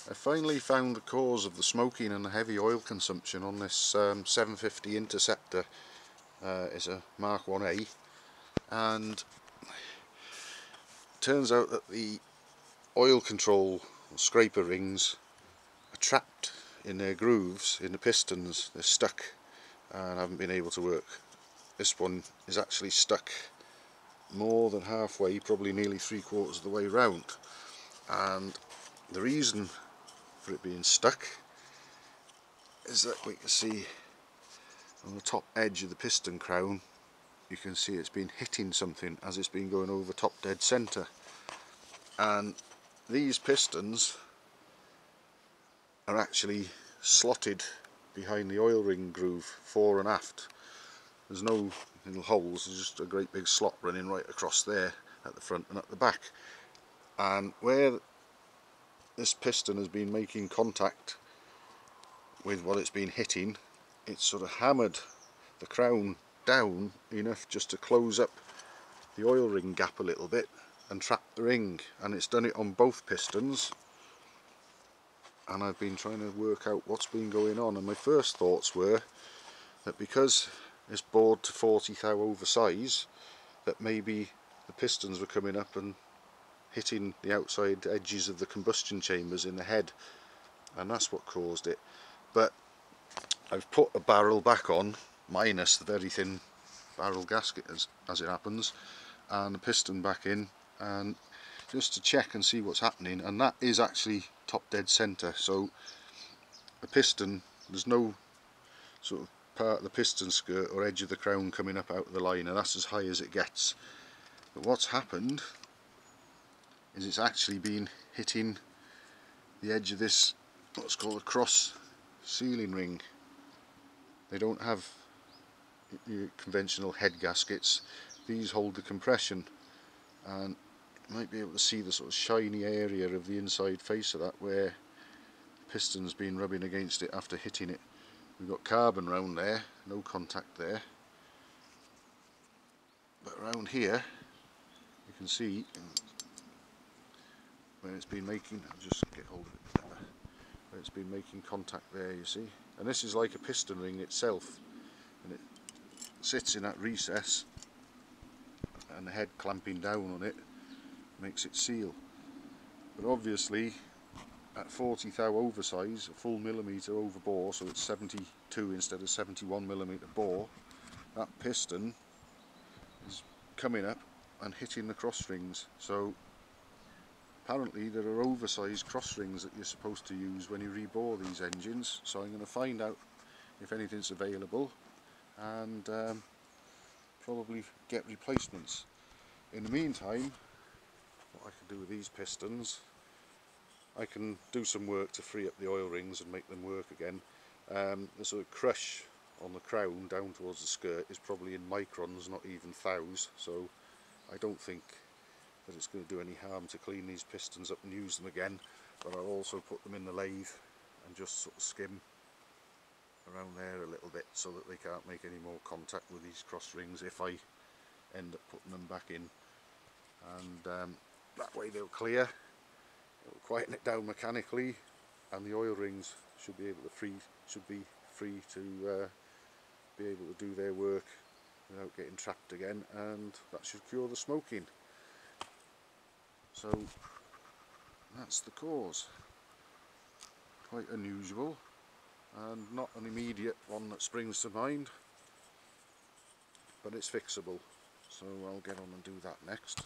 I finally found the cause of the smoking and the heavy oil consumption on this 750 Interceptor. It's a Mark 1A, and it turns out that the oil control scraper rings are trapped in their grooves in the pistons. They're stuck and haven't been able to work. This one is actually stuck more than halfway, probably nearly 3/4 of the way round, and the reason for it being stuck is that we can see on the top edge of the piston crown, you can see it's been hitting something as it's been going over top dead centre, and these pistons are actually slotted behind the oil ring groove fore and aft. There's no little holes, there's just a great big slot running right across there at the front and at the back, and where this piston has been making contact with what it's been hitting, it's sort of hammered the crown down enough just to close up the oil ring gap a little bit and trap the ring, and it's done it on both pistons. And I've been trying to work out what's been going on, and my first thoughts were that because it's bored to 40 thou oversize, that maybe the pistons were coming up and hitting the outside edges of the combustion chambers in the head, and that's what caused it. But I've put a barrel back on, minus the very thin barrel gasket as it happens, and the piston back in, and just to check and see what's happening, and that is actually top dead centre. So the piston, there's no sort of part of the piston skirt or edge of the crown coming up out of the liner. That's as high as it gets. But what's happened is it's actually been hitting the edge of this, what's called a cross sealing ring. They don't have your conventional head gaskets, these hold the compression, and you might be able to see the sort of shiny area of the inside face of that where the piston's been rubbing against it after hitting it. We've got carbon round there, no contact there, but around here you can see where it's been making, I'll just get hold of it better, where it's been making contact there, you see. And this is like a piston ring itself, and it sits in that recess, and the head clamping down on it makes it seal. But obviously at 40 thou oversize, a full millimetre over bore, so it's 72 instead of 71mm bore, that piston is coming up and hitting the cross rings. So apparently there are oversized cross rings that you're supposed to use when you rebore these engines, so I'm going to find out if anything's available and probably get replacements. In the meantime, what I can do with these pistons, I can do some work to free up the oil rings and make them work again. The sort of crush on the crown down towards the skirt is probably in microns, not even thous, so I don't think that it's going to do any harm to clean these pistons up and use them again. But I'll also put them in the lathe and just sort of skim around there a little bit so that they can't make any more contact with these cross rings if I end up putting them back in, and that way they'll clear, it'll quieten it down mechanically, and the oil rings should be free to be able to do their work without getting trapped again, and that should cure the smoking. So that's the cause. Quite unusual and not an immediate one that springs to mind, but it's fixable, so I'll get on and do that next.